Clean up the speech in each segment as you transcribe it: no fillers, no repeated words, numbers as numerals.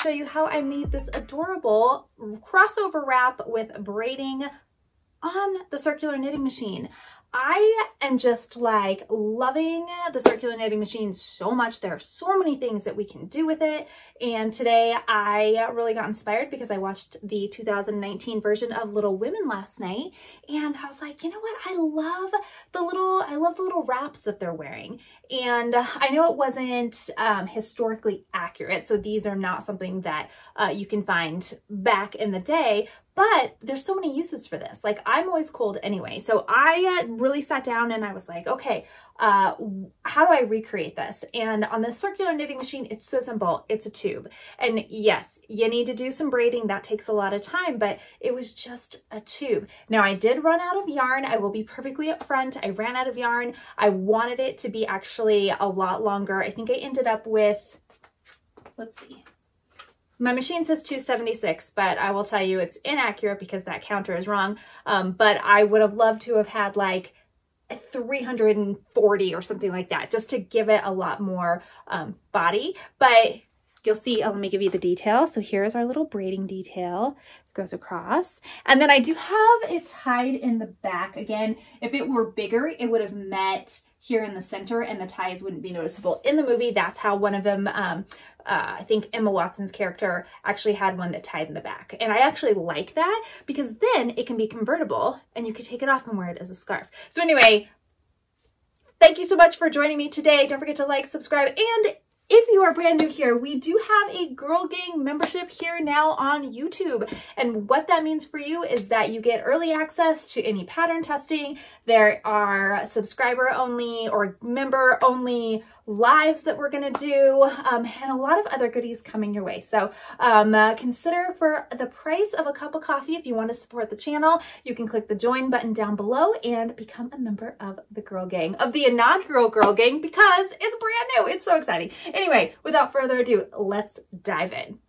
show you how I made this adorable crossover wrap with braiding on the circular knitting machine. I am just like loving the circular knitting machine so much. There are so many things that we can do with it. And today I really got inspired because I watched the 2019 version of Little Women last night. And I was like, you know what? I love the little wraps that they're wearing. And I know it wasn't historically accurate. So these are not something that you can find back in the day. But there's so many uses for this. Like, I'm always cold anyway. So I really sat down and I was like, okay, how do I recreate this? And on the circular knitting machine, it's so simple. It's a tube. And yes, you need to do some braiding. That takes a lot of time, but it was just a tube. Now, I did run out of yarn. I will be perfectly upfront. I ran out of yarn. I wanted it to be actually a lot longer. I think I ended up with, let's see. My machine says 276, but I will tell you it's inaccurate because that counter is wrong. But I would have loved to have had like 340 or something like that, just to give it a lot more body. But you'll see, let me give you the detail. So here's our little braiding detail. It goes across. And then I do have it tied in the back. Again, if it were bigger, it would have met here in the center and the ties wouldn't be noticeable. In the movie, that's how one of them, I think Emma Watson's character actually had one that tied in the back. And I actually like that because then it can be convertible and you can take it off and wear it as a scarf. So anyway, thank you so much for joining me today. Don't forget to like, subscribe, and if you are brand new here, we do have a Grrl Gang membership here now on YouTube. And what that means for you is that you get early access to any pattern testing. There are subscriber only or member only lives that we're gonna do, and a lot of other goodies coming your way. So consider, for the price of a cup of coffee, if you want to support the channel, you can click the join button down below and become a member of the Grrl Gang, of the inaugural Grrl Gang, because it's brand new. It's so exciting. Anyway, without further ado, let's dive in.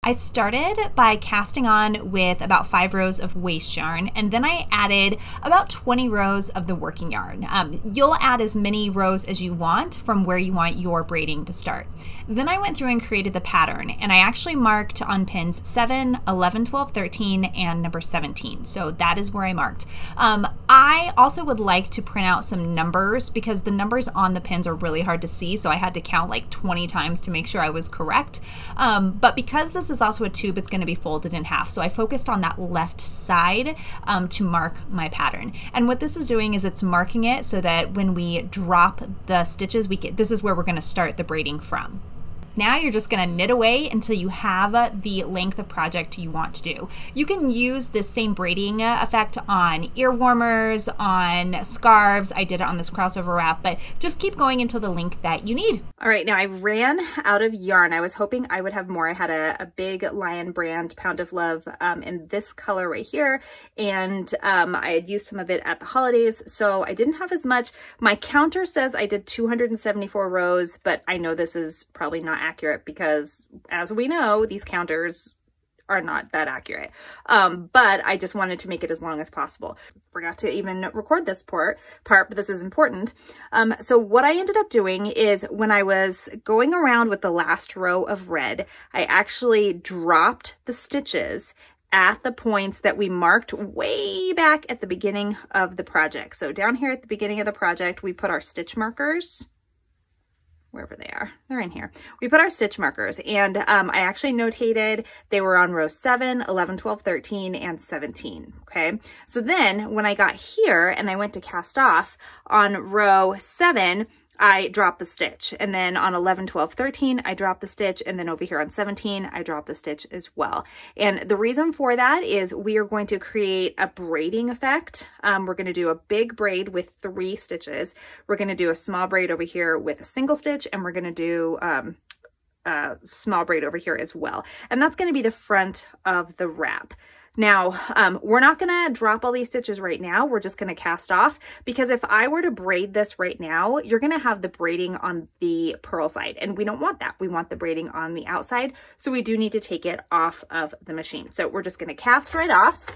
I started by casting on with about 5 rows of waste yarn, and then I added about 20 rows of the working yarn. You'll add as many rows as you want from where you want your braiding to start. Then I went through and created the pattern, and I actually marked on pins 7, 11, 12, 13, and number 17. So that is where I marked. I also would like to print out some numbers because the numbers on the pins are really hard to see, so I had to count like 20 times to make sure I was correct. But because this is also a tube, it's going to be folded in half. So I focused on that left side to mark my pattern. And what this is doing is it's marking it so that when we drop the stitches, this is where we're going to start the braiding from. Now you're just gonna knit away until you have the length of project you want to do. You can use this same braiding effect on ear warmers, on scarves. I did it on this crossover wrap, but just keep going until the length that you need. All right, now I ran out of yarn. I was hoping I would have more. I had a big Lion brand Pound of Love in this color right here, and I had used some of it at the holidays, so I didn't have as much. My counter says I did 274 rows, but I know this is probably not accurate because, as we know, these counters are not that accurate. But I just wanted to make it as long as possible. Forgot to even record this part, but this is important. So what I ended up doing is when I was going around with the last row of red, I actually dropped the stitches at the points that we marked way back at the beginning of the project. So down here at the beginning of the project, we put our stitch markers. Wherever they are, they're in here. We put our stitch markers, and I actually notated they were on row 7, 11, 12, 13, and 17, okay? So then when I got here and I went to cast off on row 7, I dropped the stitch, and then on 11, 12, 13, I dropped the stitch, and then over here on 17, I dropped the stitch as well. And the reason for that is we are going to create a braiding effect. We're going to do a big braid with 3 stitches. We're going to do a small braid over here with a single stitch, and we're going to do a small braid over here as well. And that's going to be the front of the wrap. Now, we're not gonna drop all these stitches right now. We're just gonna cast off, because if I were to braid this right now, you're gonna have the braiding on the purl side, and we don't want that. We want the braiding on the outside, so we do need to take it off of the machine. So we're just gonna cast right off.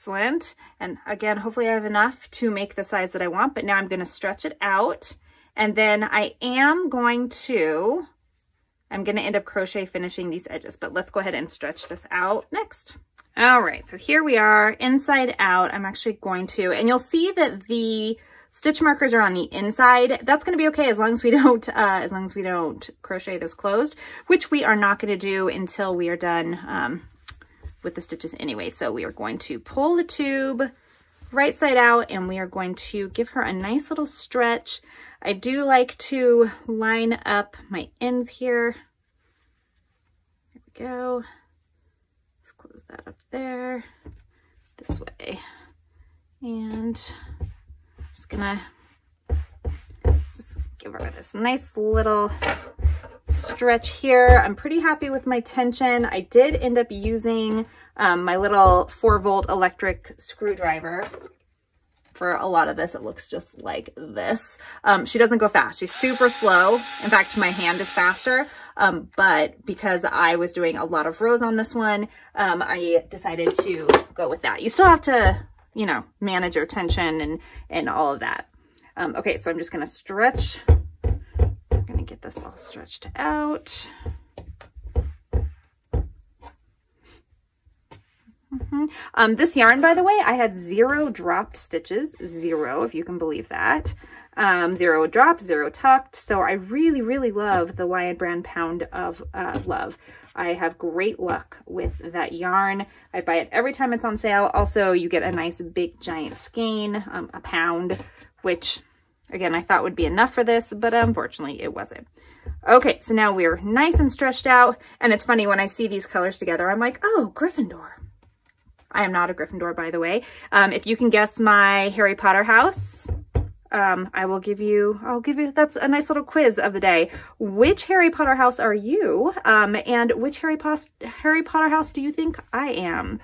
Excellent. And again, hopefully I have enough to make the size that I want, but now I'm going to stretch it out. And then I am going to end up crochet finishing these edges, but let's go ahead and stretch this out next. All right, so here we are inside out. I'm actually going to, and you'll see that the stitch markers are on the inside. That's going to be okay as long as we don't crochet this closed, which we are not going to do until we are done with the stitches anyway. So we are going to pull the tube right side out and we are going to give her a nice little stretch. I do like to line up my ends here. There we go. Let's close that up there this way. And just gonna give her this nice little stretch here. I'm pretty happy with my tension. I did end up using my little 4-volt electric screwdriver for a lot of this. It looks just like this. She doesn't go fast. She's super slow. In fact, my hand is faster. But because I was doing a lot of rows on this one, I decided to go with that. You still have to, you know, manage your tension and all of that. Okay, so I'm just gonna stretch. I'm gonna get this all stretched out. This yarn, by the way, I had 0 dropped stitches, 0, if you can believe that. 0 dropped, 0 tucked. So I really, really love the Lion Brand Pound of Love. I have great luck with that yarn. I buy it every time it's on sale. Also, you get a nice big giant skein, a pound, which again, I thought would be enough for this, but unfortunately it wasn't. Okay, so now we're nice and stretched out. And it's funny when I see these colors together, I'm like, oh, Gryffindor. I am not a Gryffindor, by the way. If you can guess my Harry Potter house, I'll give you, that's a nice little quiz of the day. Which Harry Potter house are you? And which Harry Potter house do you think I am?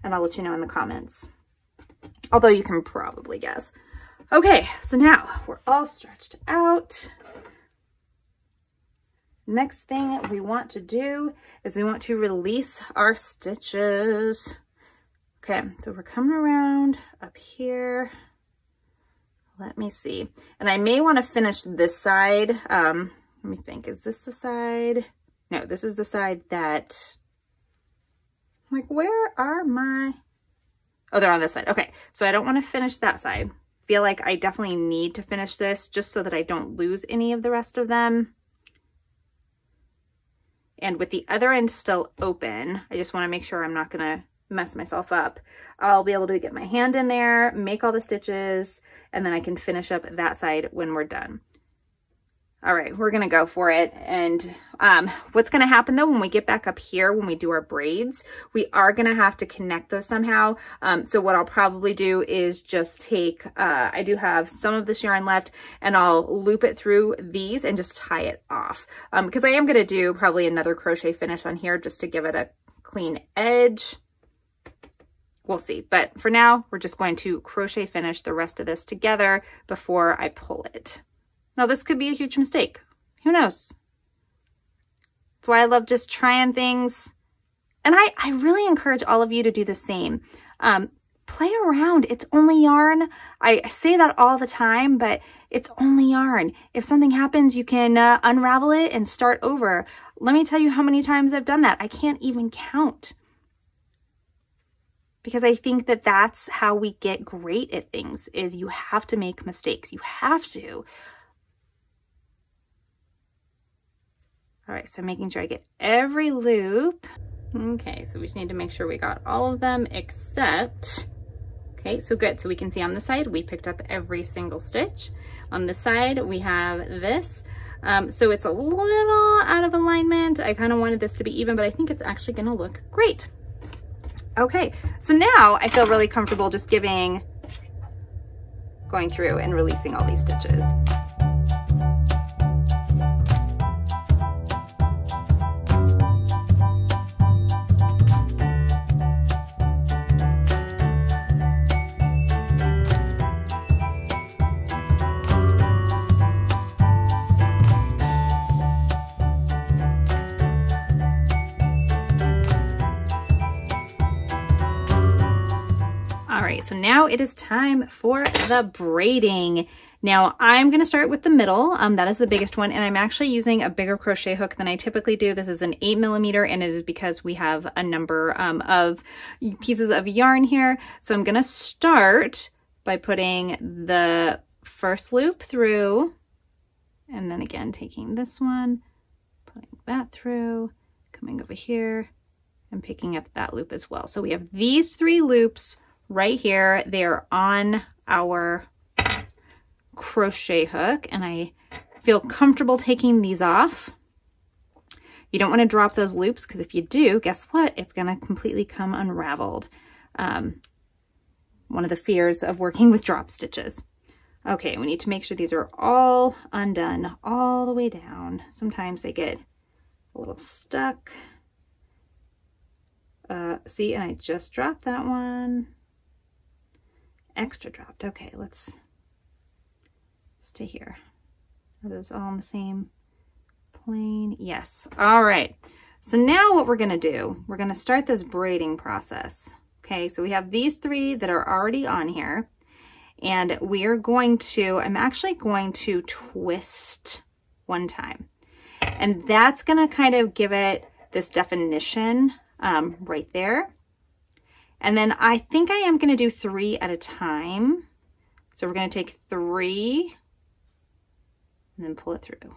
And I'll let you know in the comments. Although you can probably guess. Okay, so now we're all stretched out. Next thing we want to do is we want to release our stitches. Okay, so we're coming around up here. Let me see. And I may want to finish this side. Let me think, is this the side? No, this is the side that, I'm like, where are my, oh, they're on this side. Okay, so I don't want to finish that side. Feel like I definitely need to finish this just so that I don't lose any of the rest of them. And with the other end still open, I just want to make sure I'm not going to mess myself up. I'll be able to get my hand in there, make all the stitches, and then I can finish up that side when we're done. All right, we're gonna go for it. And what's gonna happen though, when we get back up here, when we do our braids, we are gonna have to connect those somehow. So what I'll probably do is just take, I do have some of this yarn left, and I'll loop it through these and just tie it off. Because I am gonna do probably another crochet finish on here just to give it a clean edge. We'll see, but for now, we're just going to crochet finish the rest of this together before I pull it. Now, this could be a huge mistake. Who knows? That's why I love just trying things. And I really encourage all of you to do the same. Play around. It's only yarn. I say that all the time, but it's only yarn. If something happens, you can unravel it and start over. Let me tell you how many times I've done that. I can't even count. Because I think that that's how we get great at things, is you have to make mistakes. You have to. All right, so making sure I get every loop. Okay, so we just need to make sure we got all of them except, okay, so good. So we can see on the side, we picked up every single stitch. On the side, we have this. So it's a little out of alignment. I kind of wanted this to be even, but I think it's actually gonna look great. Okay, so now I feel really comfortable just going through and releasing all these stitches. so now it is time for the braiding. Now I'm going to start with the middle. That is the biggest one, and I'm actually using a bigger crochet hook than I typically do. This is an 8mm, and it is because we have a number of pieces of yarn here. So I'm going to start by putting the first loop through, and then again taking this one, putting that through, coming over here, and picking up that loop as well. So we have these 3 loops right here. They are on our crochet hook, and I feel comfortable taking these off. You don't want to drop those loops, because if you do, guess what? It's going to completely come unraveled. One of the fears of working with drop stitches. Okay, we need to make sure these are all undone all the way down. Sometimes they get a little stuck. See, and I just dropped that one. Extra dropped. Okay, let's stay here. Are those all on the same plane? Yes. All right. So now what we're going to do, we're going to start this braiding process. Okay, so we have these 3 that are already on here, and we are going to, I'm actually going to twist one time, and that's going to kind of give it this definition right there. And then I think I am going to do 3 at a time. So we're going to take 3 and then pull it through.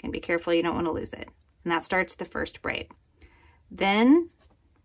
And be careful, you don't want to lose it. And that starts the first braid. Then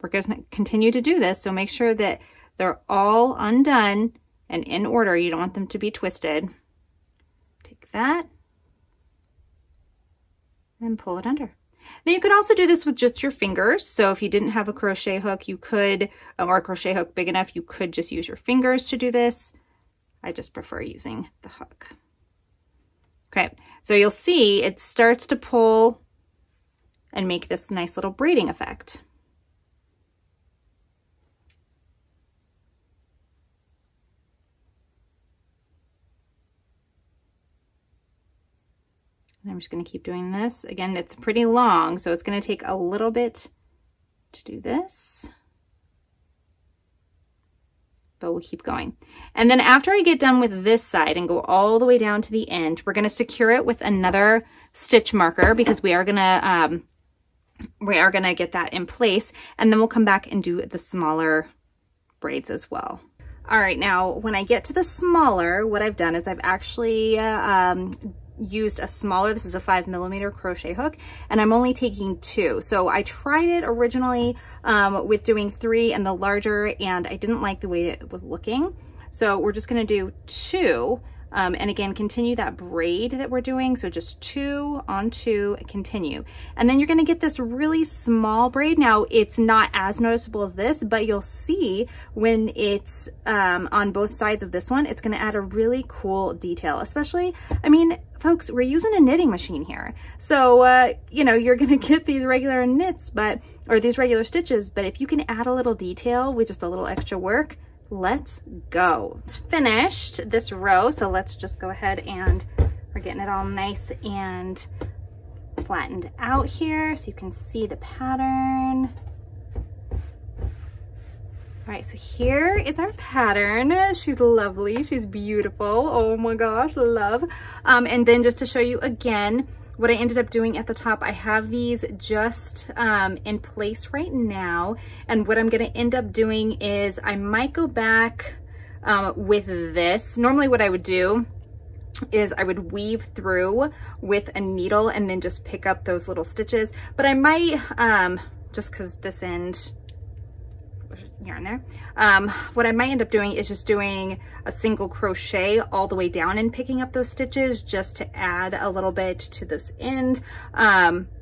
we're going to continue to do this, so make sure that they're all undone and in order. You don't want them to be twisted. Take that and pull it under. Now you could also do this with just your fingers. So if you didn't have a crochet hook, you could, or a crochet hook big enough, you could just use your fingers to do this. I just prefer using the hook. Okay, so you'll see it starts to pull and make this nice little braiding effect. And I'm just going to keep doing this. Again, it's pretty long, so it's going to take a little bit to do this. But we'll keep going. And then after I get done with this side and go all the way down to the end, we're going to secure it with another stitch marker, because we are going to get that in place, and then we'll come back and do the smaller braids as well. All right, now when I get to the smaller, what I've done is I've actually used a smaller, this is a 5mm crochet hook, and I'm only taking 2. So I tried it originally with doing 3 and the larger, and I didn't like the way it was looking. So we're just going to do 2, and again, continue that braid that we're doing. So just 2 on 2, continue. And then you're going to get this really small braid. Now it's not as noticeable as this, but you'll see when it's on both sides of this one, it's going to add a really cool detail. Especially, I mean, folks, we're using a knitting machine here. So, you know, you're going to get these regular knits, or these regular stitches, but if you can add a little detail with just a little extra work, let's go. It's finished this row, so let's just go ahead and we're getting it all nice and flattened out here so you can see the pattern. All right, so here is our pattern. She's lovely, she's beautiful. Oh my gosh, love. And then just to show you again, what I ended up doing at the top, I have these just in place right now. And what I'm gonna end up doing is I might go back with this. Normally what I would do is I would weave through with a needle and then just pick up those little stitches. But I might, just cause this end, yarn there. What I might end up doing is just doing a single crochet all the way down and picking up those stitches just to add a little bit to this end.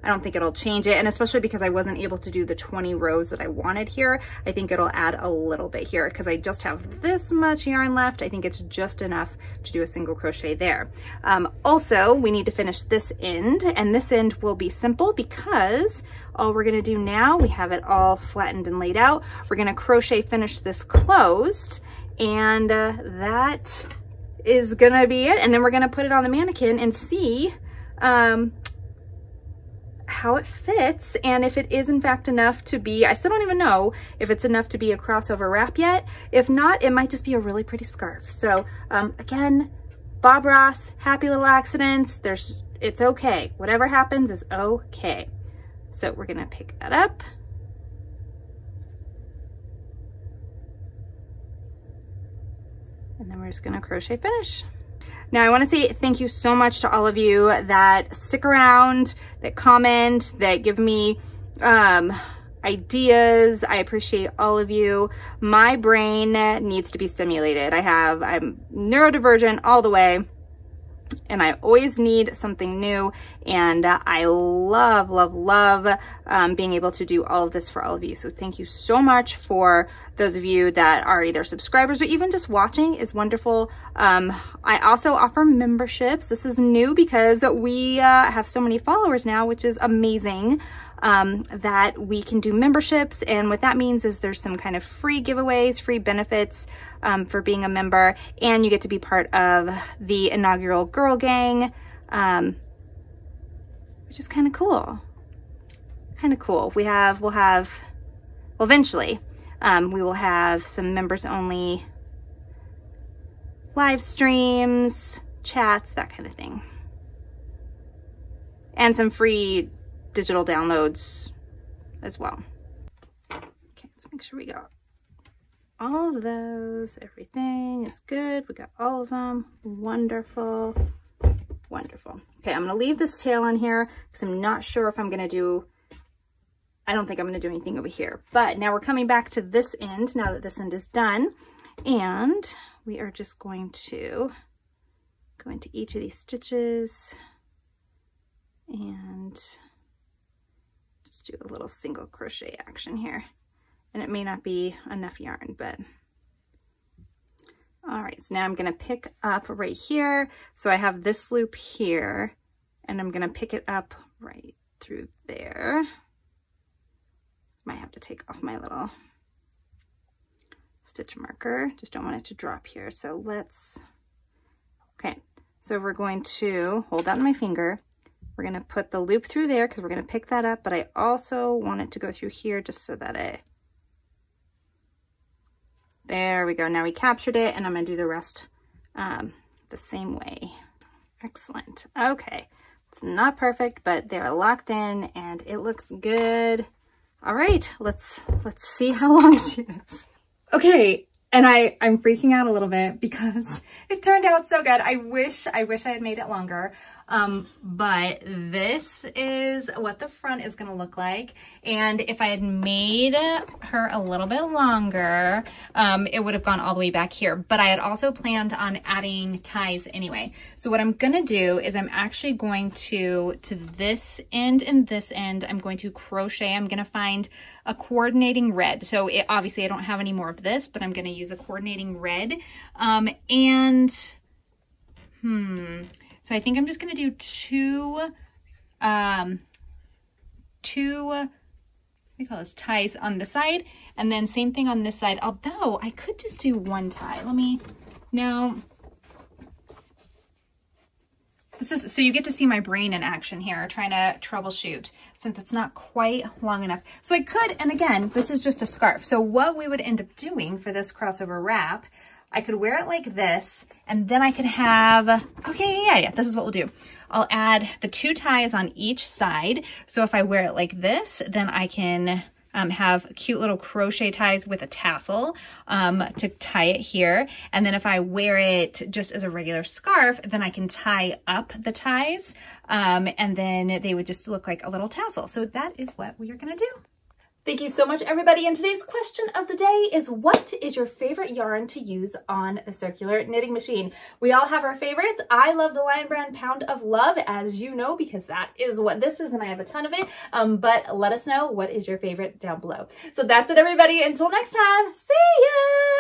I don't think it'll change it, and especially because I wasn't able to do the 20 rows that I wanted here, I think it'll add a little bit here because I just have this much yarn left. I think it's just enough to do a single crochet there. Also, we need to finish this end, and this end will be simple because all we're gonna do now, we have it all flattened and laid out. We're gonna crochet finish this closed, and that is gonna be it. And then we're gonna put it on the mannequin and see how it fits and if it is in fact enough to be, I still don't even know if it's enough to be a crossover wrap yet. If not, it might just be a really pretty scarf. So again, Bob Ross, happy little accidents. It's okay. Whatever happens is okay. So we're gonna pick that up. And then we're just gonna crochet finish. Now I wanna say thank you so much to all of you that stick around, that comment, that give me ideas. I appreciate all of you. My brain needs to be stimulated. I'm neurodivergent all the way, and I always need something new. And I love, love, love being able to do all of this for all of you. So thank you so much for those of you that are either subscribers or even just watching is wonderful. I also offer memberships. This is new because we have so many followers now, which is amazing. That we can do memberships, and what that means is there's some kind of free giveaways, free benefits for being a member, and you get to be part of the inaugural Grrl Gang, which is kind of cool. Kind of cool. Well, eventually, we will have some members only live streams, chats, that kind of thing, and some free digital downloads as well. Okay, let's make sure we got all of those. Everything is good. We got all of them. Wonderful. Wonderful. Okay, I'm gonna leave this tail on here because I'm not sure if I'm gonna do, I don't think I'm gonna do anything over here. But now we're coming back to this end now that this end is done. And we are just going to go into each of these stitches and just do a little single crochet action here. And it may not be enough yarn, but all right, so now I'm gonna pick up right here. So I have this loop here, and I'm gonna pick it up right through there. Might have to take off my little stitch marker. Just don't want it to drop here. So okay. So we're going to hold that in my finger. We're gonna put the loop through there because we're gonna pick that up, but I also want it to go through here just so that there we go. Now we captured it, and I'm gonna do the rest the same way. Excellent. Okay, it's not perfect, but they're locked in and it looks good. All right, let's see how long she is. Okay, and I'm freaking out a little bit because it turned out so good. I wish I had made it longer. But this is what the front is gonna look like. And if I had made her a little bit longer, it would have gone all the way back here. But I had also planned on adding ties anyway. So what I'm gonna do is I'm actually going to this end and this end, I'm going to crochet. I'm gonna find a coordinating red. So obviously I don't have any more of this, but I'm gonna use a coordinating red. So I think I'm just gonna do two what do you call those, ties on the side, and then same thing on this side. Although I could just do one tie. So you get to see my brain in action here, trying to troubleshoot since it's not quite long enough. So I could, and again, this is just a scarf. So what we would end up doing for this crossover wrap, I could wear it like this, and then I could have, okay, yeah, this is what we'll do. I'll add the two ties on each side. So if I wear it like this, then I can have cute little crochet ties with a tassel to tie it here. And then if I wear it just as a regular scarf, then I can tie up the ties and then they would just look like a little tassel. So that is what we are gonna do. Thank you so much, everybody. And today's question of the day is, what is your favorite yarn to use on a circular knitting machine? We all have our favorites. I love the Lion Brand Pound of Love, as you know, because that is what this is, and I have a ton of it. But let us know, what is your favorite down below. So that's it, everybody. Until next time, see ya!